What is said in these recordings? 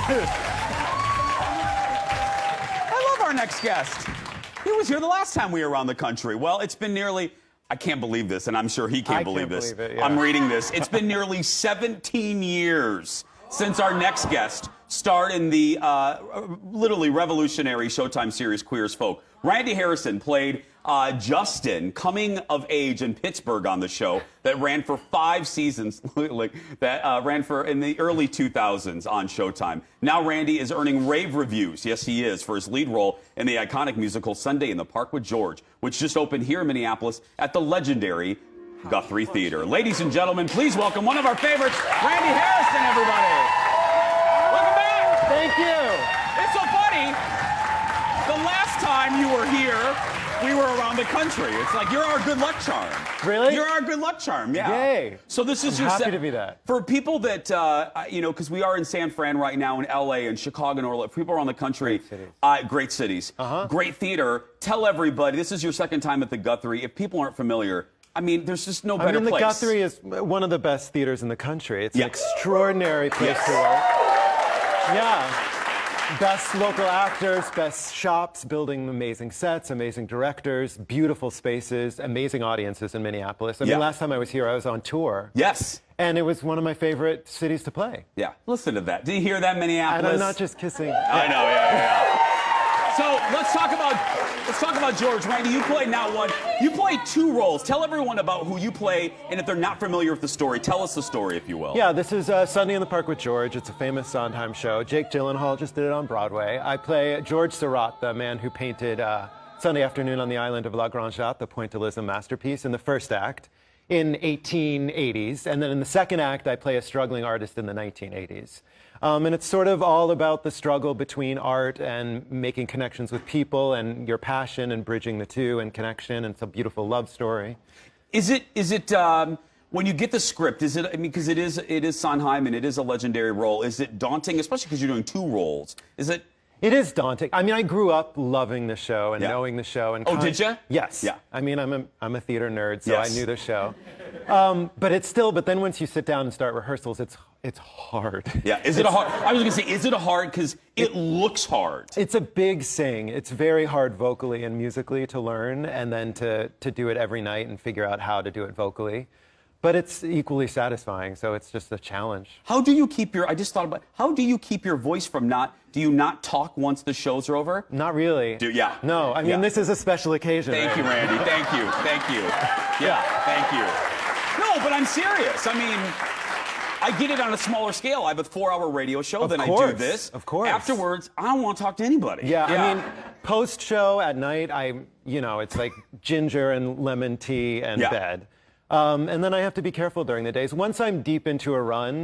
I love our next guest. He was here the last time we were around the country. Well, it's been nearly, I can't believe this, and I'm sure he can't believe this. Believe it, yeah. I'm reading this. It's been nearly 17 years since our next guest starred in the literally revolutionary Showtime series Queer as Folk. Randy Harrison played Justin, coming of age in Pittsburgh on the show that ran for 5 seasons, that ran for in the early 2000s on Showtime. Now Randy is earning rave reviews, yes he is, for his lead role in the iconic musical Sunday in the Park with George, which just opened here in Minneapolis at the legendary Guthrie Theater. Ladies and gentlemen, please welcome one of our favorites, Randy Harrison, everybody. Welcome back. Thank you. It's so funny. The last time you were here, we were around the country. It's like you're our good luck charm. Really? You're our good luck charm, yeah. Yay. So this is I'm your happy to be that. For people that, you know, because we are in San Fran right now, in LA and Chicago and Orlando, people around the country. Great cities. Great theater. Tell everybody, this is your second time at the Guthrie. If people aren't familiar, I mean, there's just no better place. The Guthrie is one of the best theaters in the country. It's an extraordinary place to work. Yeah. Best local actors, best shops, building amazing sets, amazing directors, beautiful spaces, amazing audiences in Minneapolis. I mean, last time I was here, I was on tour. Yes. And it was one of my favorite cities to play. Yeah. Listen to that. Did you hear that, Minneapolis? And I'm not just kissing. I know, yeah. So let's talk about George. Randy, you play you play 2 roles. Tell everyone about who you play, and if they're not familiar with the story, tell us the story, if you will. Yeah, this is Sunday in the Park with George. It's a famous Sondheim show. Jake Gyllenhaal just did it on Broadway. I play George Seurat, the man who painted Sunday Afternoon on the Island of La Grande Jatte, the pointillism masterpiece, in the first act in 1880s. And then in the second act, I play a struggling artist in the 1980s. And it's sort of all about the struggle between art and making connections with people and your passion and bridging the two and connection. And it's a beautiful love story. Is it when you get the script, is it, I mean, because it is Sondheim and it is a legendary role, is it daunting, especially because you're doing 2 roles? Is it? It is daunting. I mean, I grew up loving the show and knowing the show. And did you? Yes. Yeah. I mean, I'm a theater nerd, so I knew the show. But then once you sit down and start rehearsals, it's hard. Yeah. Is it hard? I was going to say, is it hard? Because it looks hard. It's a big sing. It's very hard vocally and musically to learn, and then to do it every night and figure out how to do it vocally. But it's equally satisfying, so it's just a challenge. How do you keep your, I just thought about, how do you keep your voice from do you not talk once the shows are over? Not really. No, I mean, this is a special occasion. Thank you, Randy. Thank you. Thank you. Yeah, thank you. No, but I'm serious. I mean, I get it on a smaller scale. I have a 4-hour radio show, then I do this. Of course. Afterwards, I don't want to talk to anybody. Yeah, I mean, post-show at night, it's like ginger and lemon tea and bed. And then I have to be careful during the days. Once I'm deep into a run,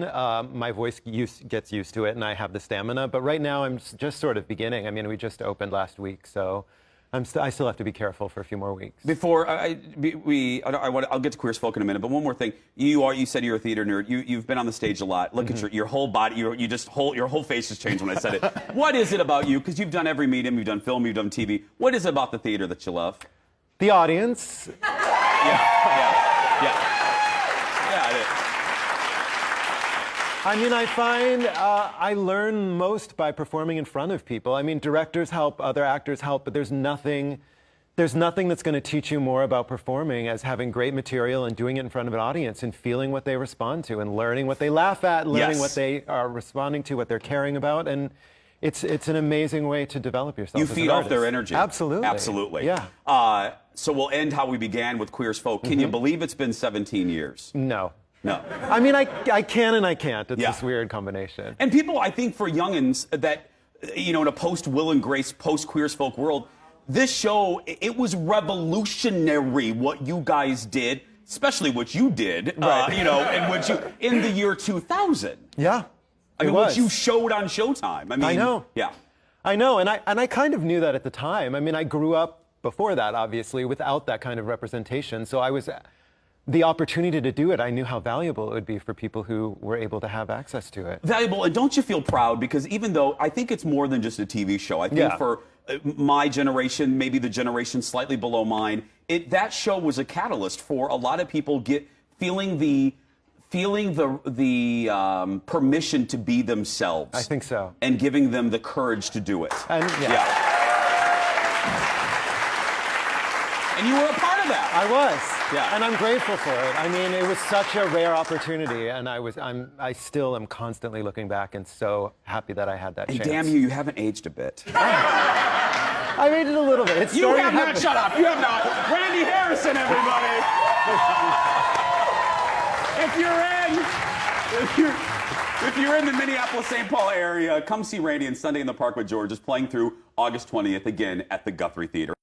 my voice gets used to it and I have the stamina. But right now I'm just sort of beginning. I mean, we just opened last week, so I still have to be careful for a few more weeks. Before I'll get to Queer as Folk in a minute, but one more thing. You said you're a theater nerd. You've been on the stage a lot. Look at your whole body. Your whole face has changed when I said it. What is it about you? Because you've done every medium. You've done film. You've done TV. What is it about the theater that you love? The audience. Yeah, it is. I mean, I find I learn most by performing in front of people. I mean, directors help, other actors help, but there's nothing that's going to teach you more about performing as having great material and doing it in front of an audience and feeling what they respond to and learning what they laugh at, learning what they are responding to, what they're caring about. And it's an amazing way to develop yourself. You feed off their energy. Absolutely. Absolutely. Yeah. So we'll end how we began with Queer as Folk. Can you believe it's been 17 years? No. No. I mean, I can and I can't. It's this weird combination. And people, I think, for youngins that, in a post-Will and Grace, post-Queer as Folk world, this show, it was revolutionary what you guys did, especially what you did, in the year 2000. Yeah. I mean, what you showed on Showtime. I mean, I know. Yeah. I know, and I kind of knew that at the time. I mean, I grew up before that, obviously, without that kind of representation. So the opportunity to do it, I knew how valuable it would be for people who were able to have access to it. Valuable, and don't you feel proud? Because even though I think it's more than just a TV show, I think for my generation, maybe the generation slightly below mine, that show was a catalyst for a lot of people feeling the feeling the permission to be themselves. I think so. And giving them the courage to do it. And Yeah. And you were a part of that. I was. Yeah. And I'm grateful for it. I mean, it was such a rare opportunity, and I still am constantly looking back and so happy that I had that And chance. damn you, you haven't aged a bit. I made it a little bit. It's You starting have to not. happen. Shut up. You have not. Randy Harrison, everybody. If you're in the Minneapolis-St. Paul area, come see Randy on Sunday in the Park with George. Is playing through August 20th again at the Guthrie Theater.